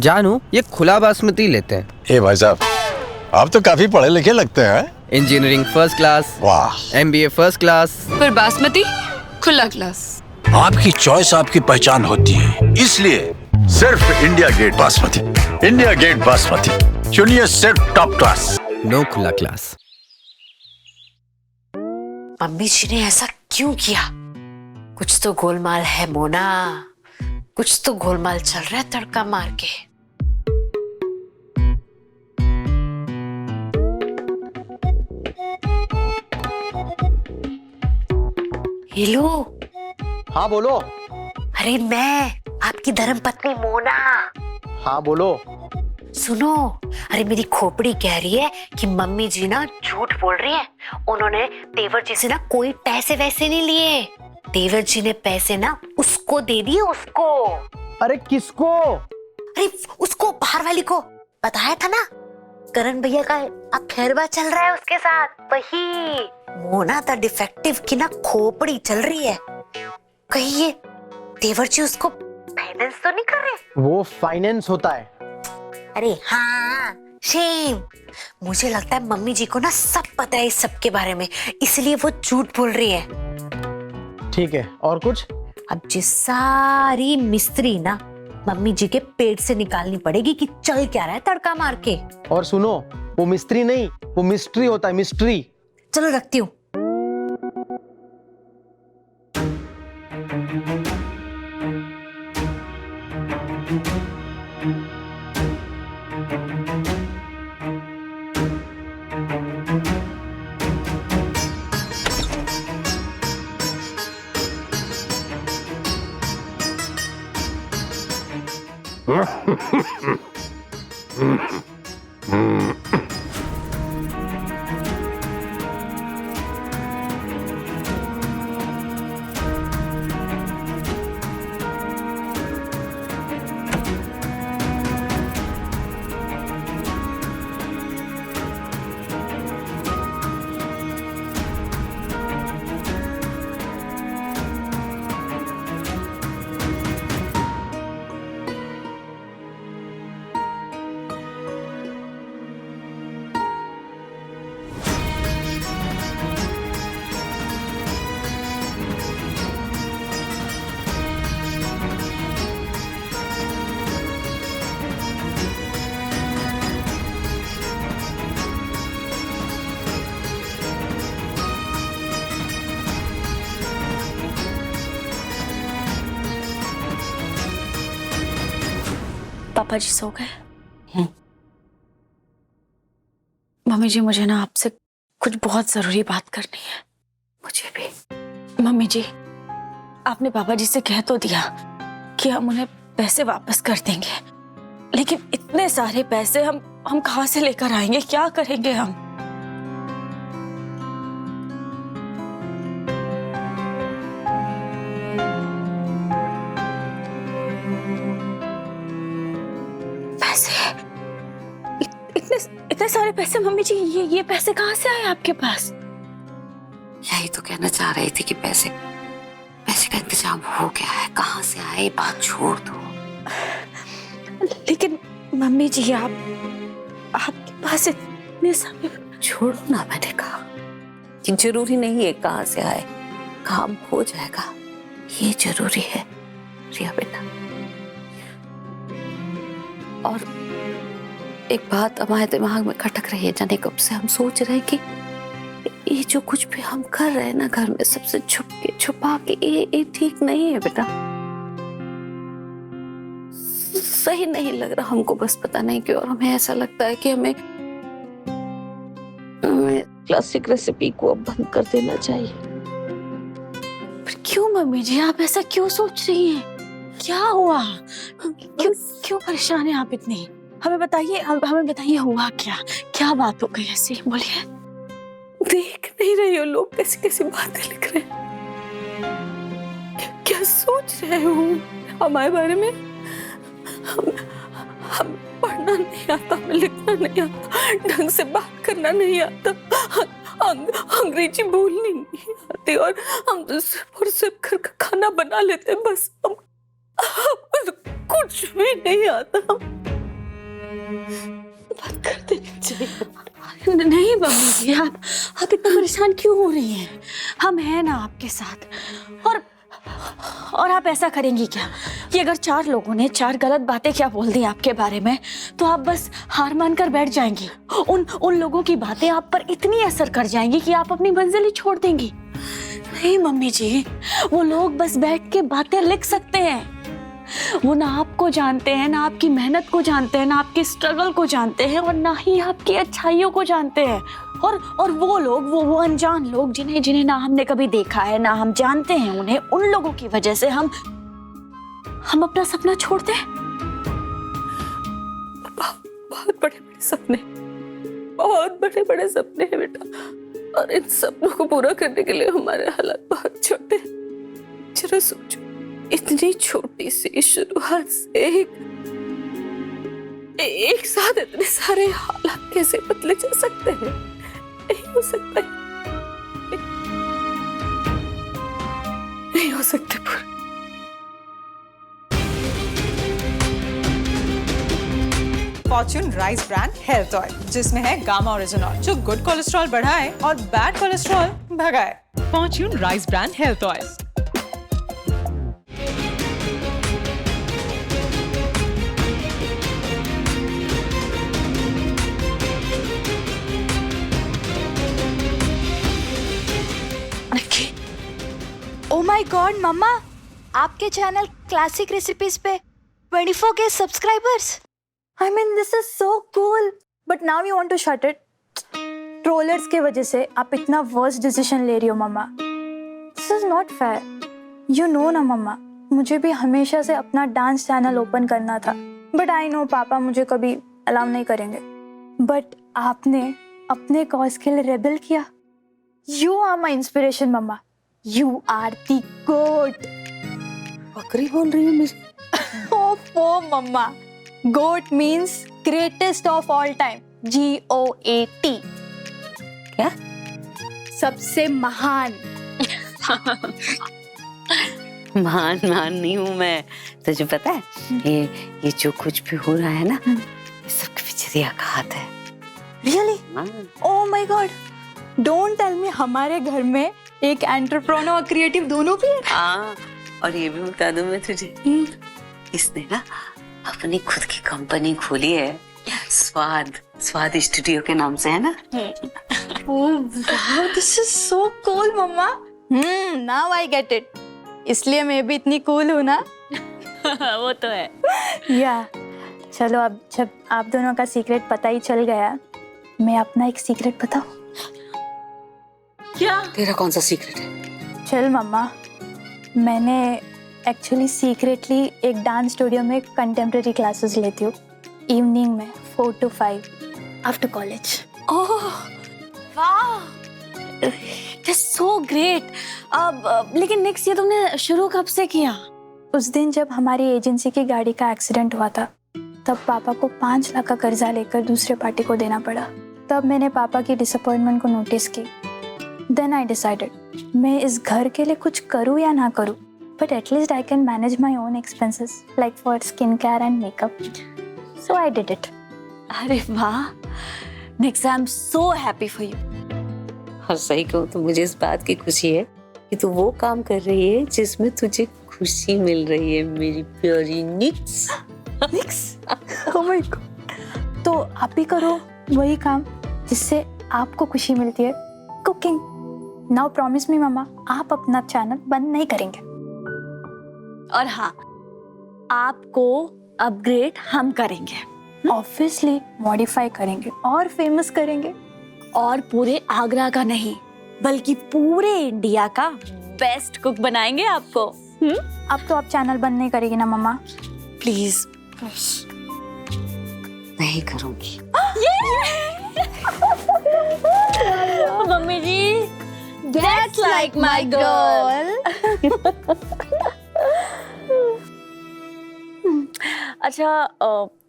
जानू, ये खुला बासमती लेते हैं। ए भाई साहब, आप तो काफी पढ़े लिखे लगते हैं। इंजीनियरिंग फर्स्ट क्लास, वाह। MBA फर्स्ट क्लास, पर बासमती खुला क्लास। आपकी चॉइस आपकी पहचान होती है, इसलिए सिर्फ India Gate basmati. India Gate basmati चुनिए सिर्फ टॉप क्लास, नो खुला क्लास। मम्मी जी ने ऐसा क्यों किया? कुछ तो गोलमाल है मोना, कुछ तो गोलमाल चल रहा है तड़का मार के। हेलो। हाँ बोलो। अरे मैं आपकी धर्मपत्नी मोना। हाँ बोलो। सुनो, अरे मेरी खोपड़ी कह रही है कि मम्मी जी ना झूठ बोल रही है। उन्होंने देवर जी से ना कोई पैसे वैसे नहीं लिए। देवर जी ने पैसे ना उसको दे दिए, उसको। अरे किसको? अरे उसको, बाहर वाली को। बताया था ना, करण भैया का अफेयरवा चल रहा है उसके साथ। वही मोना द डिफेक्टिव की ना खोपड़ी चल रही है। कहीं ये देवर जी उसको फाइनेंस तो नहीं कर रहे? वो फाइनेंस होता है। अरे हाँ, शेम। मुझे लगता है मम्मी जी को ना सब पता है इस सब के बारे में, इसलिए वो झूठ बोल रही है। ठीक है, और कुछ? अब जी सारी मिस्त्री ना मम्मी जी के पेट से निकालनी पड़ेगी कि चल क्या रहा है तड़का मार के। और सुनो, वो मिस्त्री नहीं, वो मिस्ट्री होता है, मिस्ट्री। चलो रखती हूँ। पापा जी सो गए? मम्मी जी, मुझे ना आपसे कुछ बहुत जरूरी बात करनी है। मुझे भी। मम्मी जी, आपने पापा जी से कह तो दिया कि हम उन्हें पैसे वापस कर देंगे, लेकिन इतने सारे पैसे हम कहाँ से लेकर आएंगे? क्या करेंगे हम? इतने सारे पैसे मम्मी जी, ये पैसे कहाँ से आए आपके पास? यही तो कहना चाह रही थी कि पैसे का इंतजाम हो गया है। कहाँ से आए बात छोड़ दो। लेकिन मम्मी जी, आपके पास इतने सारे। छोड़ो ना, मैंने कहा कि जरूरी नहीं है कहाँ से आए, काम हो जाएगा, ये जरूरी है रिया बेटा। और एक बात हमारे दिमाग में खटक रही है, जाने कब से हम सोच रहे हैं कि ये जो कुछ भी हम कर रहे हैं ना घर में, सबसे छुप के छुपा के, ये ठीक नहीं है बेटा। सही नहीं लग रहा हमको, बस पता नहीं क्यों। और हमें ऐसा लगता है कि हमें क्लासिक रेसिपी को अब बंद कर देना चाहिए। पर क्यों मम्मी जी, आप ऐसा क्यों सोच रही हैं? क्या हुआ? क्यों परेशान हैं आप इतनी? हमें बताइए, हमें बताइए हुआ क्या? क्या बात हो गई ऐसी? बोलिए। देख नहीं रही हो लोग कैसी कैसी बातें लिख रहे हैं? क्या सोच रहे हो हमारे बारे में? हम पढ़ना नहीं आता, हमें लिखना नहीं आता, ढंग से बात करना नहीं आता, अंग्रेजी बोलनी नहीं आती, और हम तो सिर्फ और सिर्फ घर का खाना बना लेते हैं बस। हम कुछ भी नहीं आता। बात कर देनी चाहिए। नहीं मम्मी जी, आप इतना परेशान क्यों हो रही हैं? हम हैं ना आपके साथ। और आप ऐसा करेंगी क्या कि अगर 4 लोगों ने 4 गलत बातें क्या बोल दी आपके बारे में, तो आप बस हार मानकर बैठ जाएंगी? उन लोगों की बातें आप पर इतनी असर कर जाएंगी कि आप अपनी मंजिल ही छोड़ देंगी? नहीं मम्मी जी, वो लोग बस बैठ के बातें लिख सकते हैं। वो ना आपको जानते हैं, ना आपकी मेहनत को जानते हैं, ना आपके स्ट्रगल को जानते हैं, और ना ही आपकी अच्छाइयों को जानते हैं। और वो लोग, वो अनजान लोग जिन्हें ना हमने कभी देखा है, ना हम जानते हैं उन्हें, उन लोगों की वजह से हम अपना सपना छोड़ते हैं। बहुत बड़े बड़े सपने, बहुत बड़े बड़े सपने हैं बेटा, और इन सपनों को पूरा करने के लिए हमारे हालात बहुत छोटे हैं। जरा सोचो, इतनी छोटी सी शुरुआत से एक साथ इतने सारे हालात कैसे बदले जा सकते हैं? नहीं हो सकता, नहीं हो सकते पूरा। Fortune rice brand health oil, जिसमें है गामा ओरिजिनॉल, जो गुड कोलेस्ट्रॉल बढ़ाए और बैड कोलेस्ट्रॉल भगाए। Fortune rice brand health oil. Oh my god mamma, आपके चैनल क्लासिक रेसिपीज पे 24K subscribers. I mean, this is so cool. But now you want to shut it. Trollers के वजह से आप इतना वर्स्ट डिसीजन ले रही हो मम्मा। This is not fair. You know ना मम्मा, मुझे भी हमेशा से अपना डांस चैनल ओपन करना था, बट आई नो पापा मुझे कभी अलाउ नहीं करेंगे। बट आपने अपने कॉज के लिए रेबल किया। You are my inspiration mamma. You are the goat. बकरी बोल रही है मुझे। Oh mamma, goat means greatest of all time. GOAT. क्या? सबसे महान। महान नहीं हूँ मैं, तुझे पता है? ये जो कुछ भी हो रहा है ना, सबके पीछे रिया का हाथ है। Really? Oh my God. Don't tell me हमारे घर में एक एंटरप्रेन्योर और क्रिएटिव दोनों भी है। हाँ, और ये भी बता दूं मैं तुझे, इसने ना अपनी खुद की कंपनी खोली है, स्वाद स्टूडियो के नाम से, है ना? Oh wow, this is so cool mamma. Now I get it. इसलिए मैं भी इतनी कूल हूँ ना। वो तो है। या चलो, अब जब आप दोनों का सीक्रेट पता ही चल गया, मैं अपना एक सीक्रेट बताऊँ? क्या? तेरा कौन सा सीक्रेट है? चल मम्मा, मैंने एक्चुअली सीक्रेटली एक डांस स्टूडियो में कंटेम्प्रेरी क्लासेस लेती हूँ, इवनिंग में 4 to 5 आफ्टर कॉलेज। ओह वाह, दैट्स सो ग्रेट। अब लेकिन नेक्स्ट ये तुमने शुरू कब से किया? उस दिन जब हमारी एजेंसी की गाड़ी का एक्सीडेंट हुआ था, तब पापा को 5 लाख का कर्जा लेकर दूसरे पार्टी को देना पड़ा। तब मैंने पापा की डिसअपॉइंटमेंट को नोटिस की। देन आई डिसाइडेड, मैं इस घर के लिए कुछ करूँ या ना करूँ, but at least I can manage my own expenses like for skin care and makeup. So I did it. अरे वाह, next I am so happy for you. और सही कहूँ तो मुझे इस बात की खुशी है कि तू वो काम कर रही है जिसमें तुझे खुशी मिल रही है, मेरी प्यारी निक्स। ओह माय गॉड। तो आप भी करो वही काम जिससे आपको खुशी मिलती है, कुकिंग। नाउ प्रॉमिस मी मम्मा, आप अपना चैनल बंद नहीं करेंगे। और हाँ, आपको अपग्रेड हम करेंगे, ऑब्वियसली मॉडिफाई करेंगे और फेमस करेंगे। और पूरे आगरा का नहीं, बल्कि पूरे इंडिया का बेस्ट कुक बनाएंगे आपको। अब तो आप चैनल बंद नहीं करेगी ना मम्मा? प्लीज। नहीं करूंगी। Mummy ji, that's like my girl. अच्छा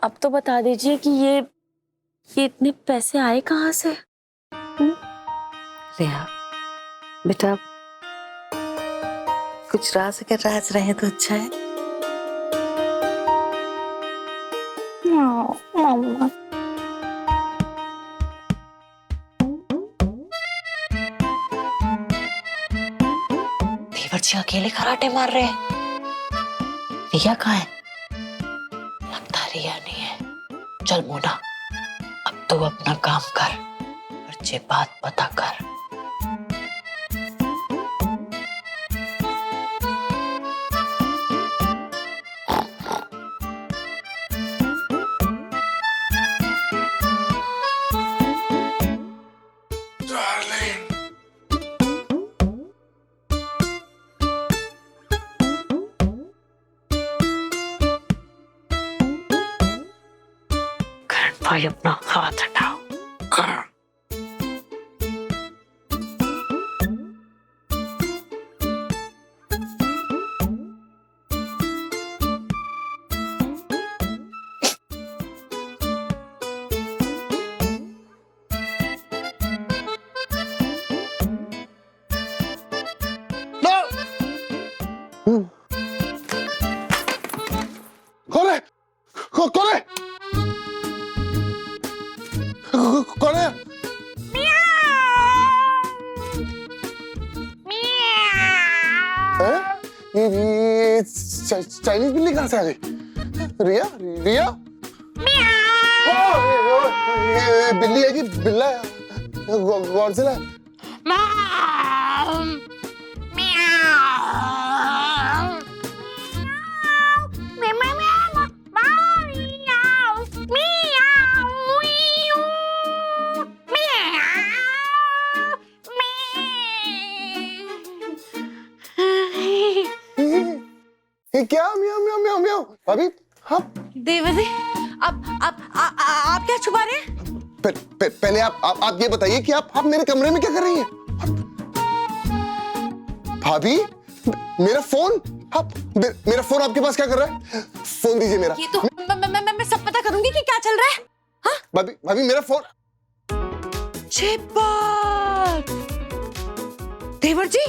अब तो बता दीजिए कि ये इतने पैसे आए कहाँ से? रिया बेटा, कुछ राज अगर राज रहे तो अच्छा है। मम्मा देवर जी अकेले कराटे मार रहे हैं। रिया कहाँ है? लगता रिया नहीं है। चल मोना, अब तो अपना काम कर और ये बात पता कर। भाई अपना हाथ हटाओ। कौन है? कौन है? कौन है? ये चाइनीज बिल्ली कहाँ से आ गई? रिया रिया ये बिल्ली है कि बिल्ला है? गॉडजिला है? ये क्या म्याऊ म्याऊ म्याऊ म्याऊ? भाभी हाँ देवर जी, आप क्या छुपा रहे हैं? पहले आप ये बताइए कि आप मेरे कमरे में क्या कर रही हैं? भाभी मेरा फोन, आप मेरा फोन आपके पास क्या कर रहा है? फोन दीजिए मेरा। ये तो मैं सब पता करूंगी कि क्या चल रहा है। हाँ भाभी मेरा फोन। देवर जी,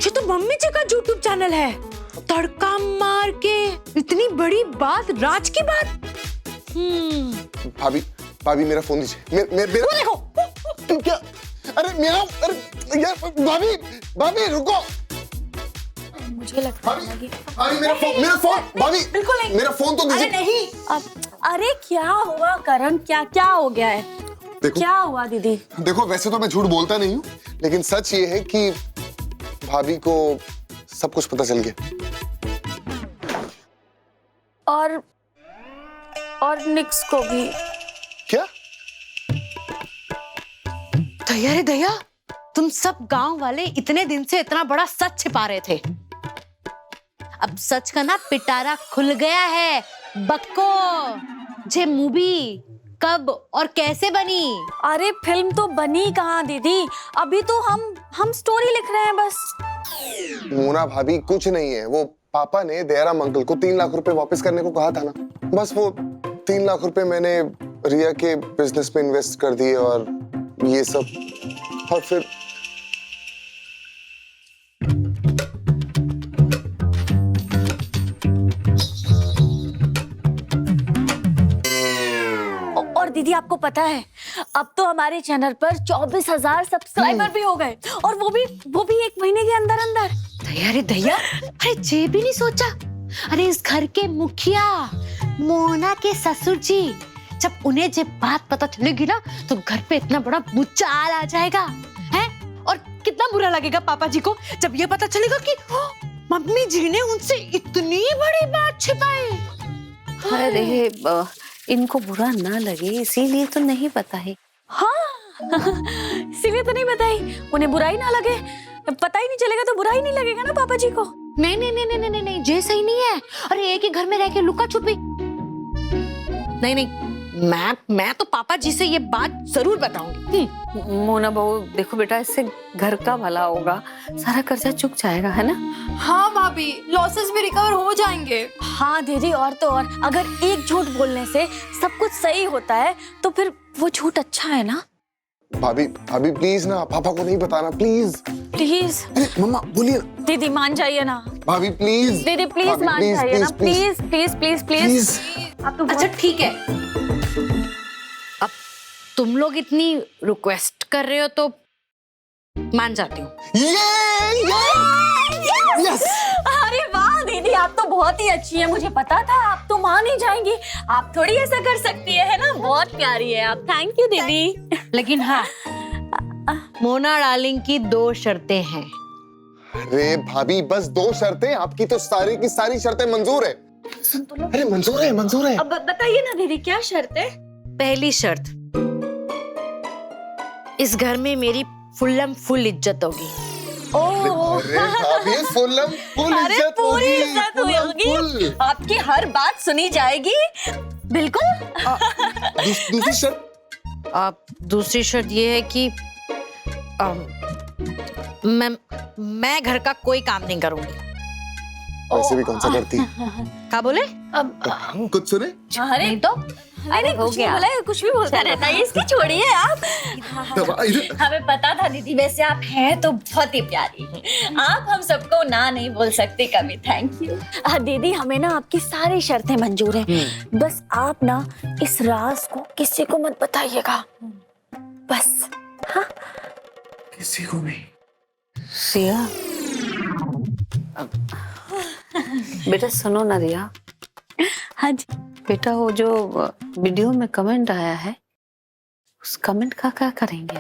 ये तो मम्मी जी का यूट्यूब चैनल है। तड़का मार के इतनी बड़ी बात, राज की बात। भाभी मेरा फोन दीजिए। मेरा देखो क्या? अरे मेरा, अरे यार भाभी रुको। मुझे लगता है कि भाभी मेरा फोन भाभी बिल्कुल नहीं। मेरा फोन तो दीजिए। अरे नहीं। अरे क्या हुआ करण? क्या हो गया है? देखो, क्या हुआ दीदी? देखो वैसे तो मैं झूठ बोलता नहीं हूँ, लेकिन सच ये है कि भाभी को सब कुछ पता चल गया। और निक्स को भी। क्या? दया रे दया, तुम सब गांव वाले इतने दिन से इतना बड़ा सच छिपा रहे थे। अब सच का ना पिटारा खुल गया है। बक्को, जे मूवी कब और कैसे बनी? अरे फिल्म तो बनी कहाँ दीदी, अभी तो हम स्टोरी लिख रहे हैं बस। मोना भाभी कुछ नहीं है, वो पापा ने दयाराम अंकल को 3 लाख रुपए वापस करने को कहा था ना, बस वो 3 लाख रुपए मैंने रिया के बिजनेस में इन्वेस्ट कर दिए और ये सब। और फिर और दीदी आपको पता है, अब तो हमारे चैनल पर 24,000 सब्सक्राइबर भी हो गए, और वो भी 1 महीने के अंदर अंदर। दया रे दया, अरे जे भी नहीं सोचा। अरे इस घर के मुखिया मोना के ससुर जी, जब उन्हें जब बात पता चलेगी ना, तो घर पे इतना बड़ा भूचाल आ जाएगा है। और कितना बुरा लगेगा पापा जी को जब ये पता चलेगा कि मम्मी जी ने उनसे इतनी बड़ी बात छिपाई। अरे इनको बुरा ना लगे इसीलिए तो नहीं बताई। हाँ इसीलिए तो नहीं बताई, उन्हें बुराई ना लगे। पता ही नहीं चलेगा तो बुरा ही नहीं लगेगा ना पापा जी को। नहीं नहीं नहीं नहीं नहीं नहीं, जे सही नहीं है। अरे एक ही घर में रह के लुका छुपी, नहीं नहीं, मैं तो पापा जी से ये बात जरूर बताऊंगी। मोना बहू देखो बेटा, इससे घर का भला होगा, सारा कर्जा चुक जाएगा, है ना? हाँ भाभी, लॉसेस भी रिकवर हो जाएंगे। हाँ दीदी, और तो और अगर एक झूठ बोलने से सब कुछ सही होता है तो फिर वो झूठ अच्छा है ना? भाभी भाभी प्लीज ना, पापा को नहीं बताना प्लीज। प्लीज अरे मम्मा बोलिए ना। दीदी मान जाइए ना। भाभी प्लीज। दीदी प्लीज भाभी, मान प्लीज, जाइए ना, please, please please please please. आप तो अच्छा ठीक है, अब तुम लोग इतनी रिक्वेस्ट कर रहे हो तो मान जाती हूँ। यस। अरे वाह दीदी, आप तो बहुत ही अच्छी है, मुझे पता था आप तो मान ही जाएंगी। आप थोड़ी ऐसा कर सकती है ना? बहुत प्यारी है आप। थैंक यू दीदी। लेकिन हाँ, मोना डार्लिंग की 2 शर्तें हैं। अरे भाभी बस 2 शर्तें, आपकी तो सारी की सारी शर्तें मंजूर है। अरे मंजूर है, मंजूर है। अब बताइए ना दीदी, क्या शर्त है? पहली शर्त, इस घर में मेरी फुल इज्जत होगी। अरे भाभी फुल अरे इज्जत पूरी होगी, इज्जत full, होगी, full। आपकी हर बात सुनी जाएगी। बिल्कुल। दूसरी शर्त? दूसरी शर्त ये है कि मैं घर का कोई काम नहीं करूंगी। वैसे भी कौन सा करती? क्या बोले? अब कुछ सुने? अरे नहीं तो अरे हो कुछ भी गया। बोला है, कुछ भी बोलता रहता है, इसकी छोड़िए आप। हमें पता था दीदी, वैसे आप हैं तो बहुत ही प्यारी हैं। आप हम सबको ना नहीं बोल सकते कभी। Thank you. दीदी हमें ना आपकी सारी शर्तें मंजूर हैं, बस आप ना इस राज को किसी को मत बताइएगा, बस। हाँ किसी को नहीं। रिया, बेटा सुनो ना रिया। हाँ जी बेटा, वो जो वीडियो में कमेंट आया है, उस कमेंट का क्या करेंगे?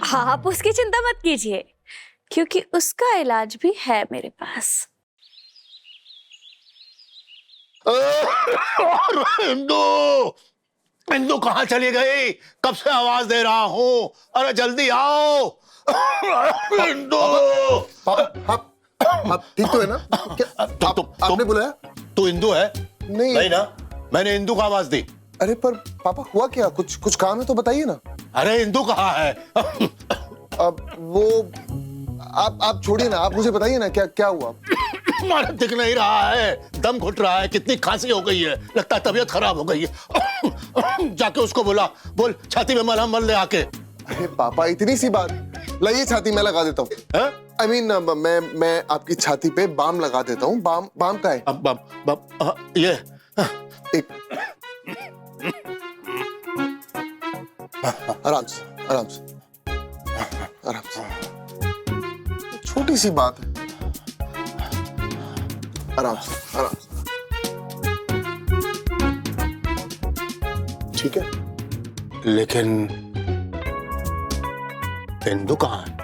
हाँ आप उसकी चिंता मत कीजिए, क्योंकि उसका इलाज भी है मेरे पास। इंदु, इंदु कहाँ चली गई? कब से आवाज दे रहा हूँ, अरे जल्दी आओ। इंदु। आप ठीक तो है ना? क्या आपने बुलाया? तू इंदु है? नहीं ना, मैंने इंदु को आवाज दी। अरे पर पापा हुआ क्या? कुछ काम है तो बताइए ना। अरे इंदु कहाँ है? अब वो आप छोड़िए ना, आप मुझे बताइए ना क्या हुआ? हमारा दिख नहीं रहा है, दम घुट रहा है, कितनी खांसी हो गई है, लगता है तबीयत खराब हो गई है। जाके उसको बोल छाती में मलहम मल ले आके। अरे पापा इतनी सी बात, लाइए छाती में लगा देता हूँ। I mean, मैं आपकी छाती पे बाम लगा देता हूँ। बाम का है? ये एक आराम से छोटी सी बात है, आराम से ठीक है। लेकिन इंदु कहाँ है?